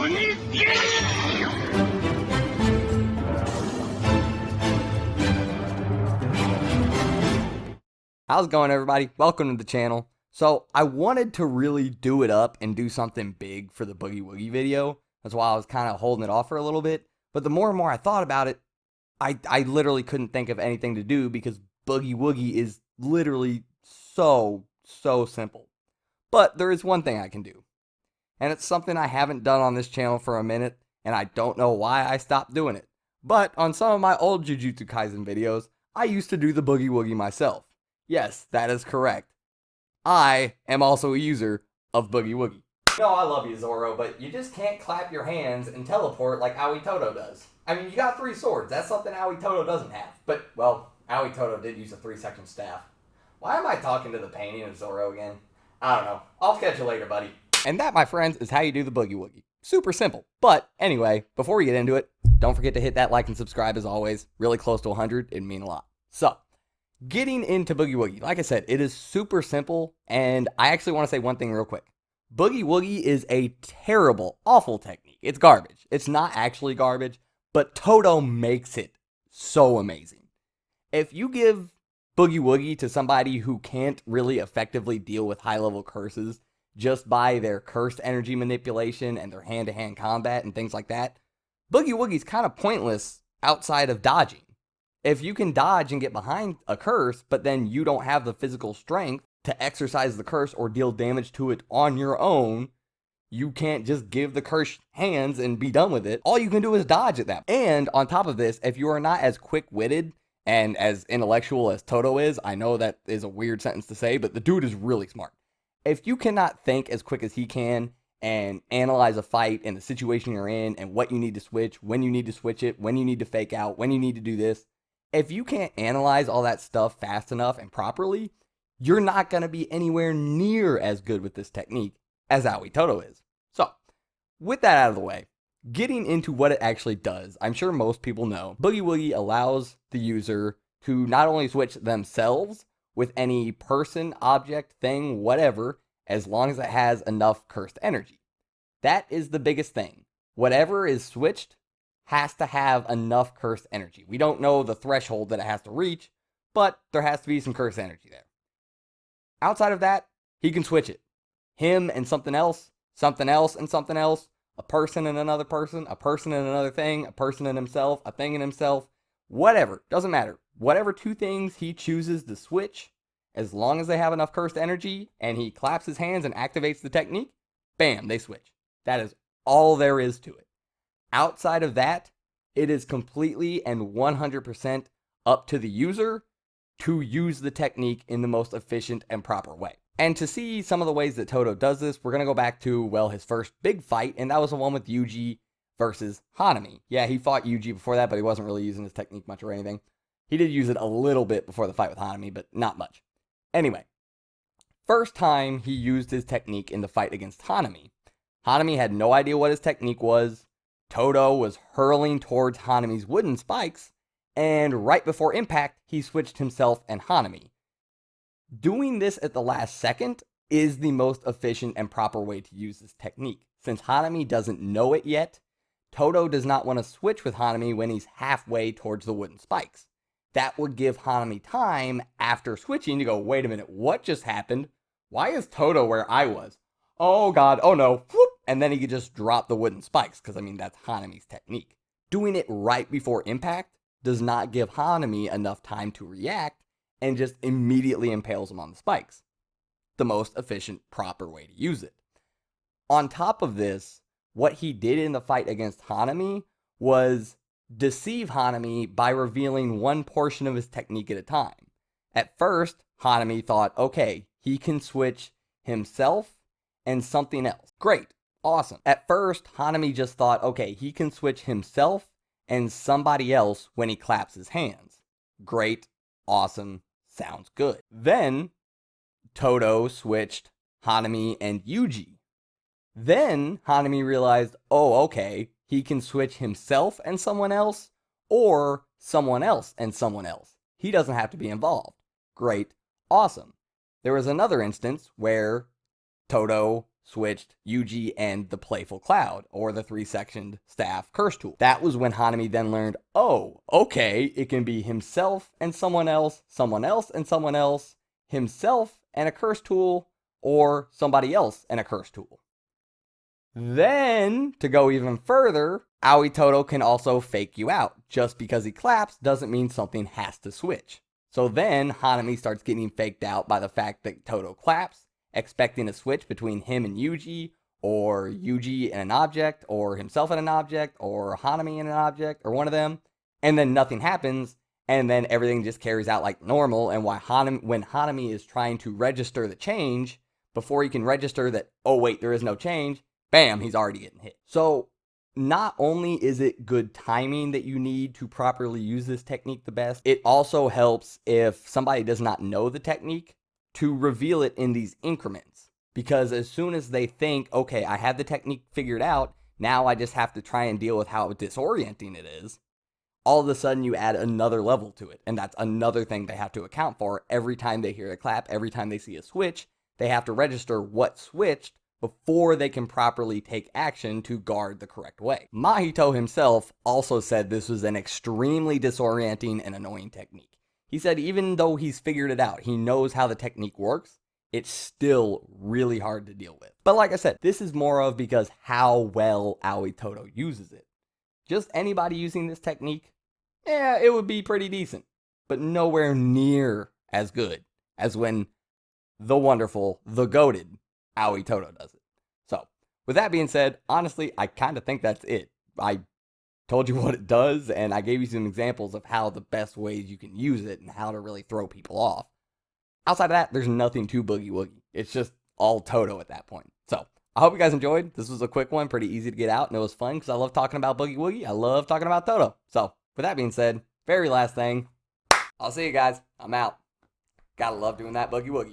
How's it going, everybody? Welcome to the channel. So I wanted to really do it up and do something big for the Boogie Woogie video. That's why I was kind of holding it off for a little bit. But the more and more I thought about it, I literally couldn't think of anything to do because Boogie Woogie is literally so simple. But there is one thing I can do. And it's something I haven't done on this channel for a minute, and I don't know why I stopped doing it. But on some of my old Jujutsu Kaisen videos, I used to do the Boogie Woogie myself. Yes, that is correct. I am also a user of Boogie Woogie. No, I love you, Zoro, but you just can't clap your hands and teleport like Aoi Todo does. I mean, you got 3 swords. That's something Aoi Todo doesn't have. But, well, Aoi Todo did use a 3-section staff. Why am I talking to the painting of Zoro again? I don't know. I'll catch you later, buddy. And that, my friends, is how you do the Boogie Woogie. Super simple. But, anyway, before we get into it, don't forget to hit that like and subscribe as always. Really close to 100. It'd mean a lot. So, getting into Boogie Woogie, like I said, it is super simple, and I actually want to say one thing real quick. Boogie Woogie is a terrible, awful technique. It's garbage. It's not actually garbage, but Todo makes it so amazing. If you give Boogie Woogie to somebody who can't really effectively deal with high-level curses just by their cursed energy manipulation and their hand-to-hand combat and things like that, Boogie Woogie's kind of pointless outside of dodging. If you can dodge and get behind a curse, but then you don't have the physical strength to exercise the curse or deal damage to it on your own, you can't just give the curse hands and be done with it. All you can do is dodge at that. And on top of this, if you are not as quick-witted and as intellectual as Todo is, I know that is a weird sentence to say, but the dude is really smart. If you cannot think as quick as he can and analyze a fight and the situation you're in and what you need to switch, when you need to switch it, when you need to fake out, when you need to do this, if you can't analyze all that stuff fast enough and properly, you're not going to be anywhere near as good with this technique as Aoi Todo is. So, with that out of the way, getting into what it actually does, I'm sure most people know, Boogie Woogie allows the user to not only switch themselves with any person, object, thing, whatever, as long as it has enough cursed energy. That is the biggest thing. Whatever is switched has to have enough cursed energy. We don't know the threshold that it has to reach, but there has to be some cursed energy there. Outside of that, he can switch it. Him and something else and something else, a person and another person, a person and another thing, a person and himself, a thing and himself, whatever, doesn't matter. Whatever 2 things he chooses to switch, as long as they have enough cursed energy and he claps his hands and activates the technique, bam, they switch. That is all there is to it. Outside of that, it is completely and 100% up to the user to use the technique in the most efficient and proper way. And to see some of the ways that Todo does this, we're going to go back to, well, his first big fight, and that was the one with Yuji versus Hanami. Yeah, he fought Yuji before that, but he wasn't really using his technique much or anything. He did use it a little bit before the fight with Hanami, but not much. Anyway, first time he used his technique in the fight against Hanami. Hanami had no idea what his technique was. Todo was hurling towards Hanami's wooden spikes, and right before impact, he switched himself and Hanami. Doing this at the last second is the most efficient and proper way to use this technique. Since Hanami doesn't know it yet, Todo does not want to switch with Hanami when he's halfway towards the wooden spikes. That would give Hanami time after switching to go, wait a minute, what just happened? Why is Todo where I was? Oh god, oh no, whoop, and then he could just drop the wooden spikes, because I mean, that's Hanami's technique. Doing it right before impact does not give Hanami enough time to react and just immediately impales him on the spikes. The most efficient, proper way to use it. On top of this, what he did in the fight against Hanami was deceive Hanami by revealing one portion of his technique at a time. At first, Hanami thought, okay, he can switch himself and something else. Great. Awesome. At first, Hanami just thought, okay, he can switch himself and somebody else when he claps his hands. Great. Awesome. Sounds good. Then, Todo switched Hanami and Yuji. Then, Hanami realized, oh, okay, he can switch himself and someone else, or someone else and someone else. He doesn't have to be involved. Great. Awesome. There was another instance where Todo switched Yuji and the Playful Cloud, or the 3-sectioned staff curse tool. That was when Hanami then learned, oh, okay, it can be himself and someone else and someone else, himself and a curse tool, or somebody else and a curse tool. Then, to go even further, Aoi Todo can also fake you out. Just because he claps doesn't mean something has to switch. So then, Hanami starts getting faked out by the fact that Todo claps, expecting a switch between him and Yuji, or Yuji and an object, or himself and an object, or Hanami and an object, or one of them, and then nothing happens, and then everything just carries out like normal, and when Hanami is trying to register the change, before he can register that, oh wait, there is no change, bam, he's already getting hit. So, not only is it good timing that you need to properly use this technique the best, it also helps if somebody does not know the technique to reveal it in these increments. Because as soon as they think, okay, I have the technique figured out, now I just have to try and deal with how disorienting it is, all of a sudden you add another level to it. And that's another thing they have to account for. Every time they hear a clap, every time they see a switch, they have to register what switched before they can properly take action to guard the correct way. Mahito himself also said this was an extremely disorienting and annoying technique. He said even though he's figured it out, he knows how the technique works, it's still really hard to deal with. But like I said, this is more of because how well Aoi Todo uses it. Just anybody using this technique, yeah, it would be pretty decent, but nowhere near as good as when the wonderful, the goated Aoi Todo does it. So, with that being said, honestly, I kind of think that's it. I told you what it does, and I gave you some examples of how the best ways you can use it and how to really throw people off. Outside of that, there's nothing to Boogie Woogie. It's just all Todo at that point. So, I hope you guys enjoyed. This was a quick one, pretty easy to get out, and it was fun because I love talking about Boogie Woogie. I love talking about Todo. So, with that being said, very last thing, I'll see you guys. I'm out. Gotta love doing that Boogie Woogie.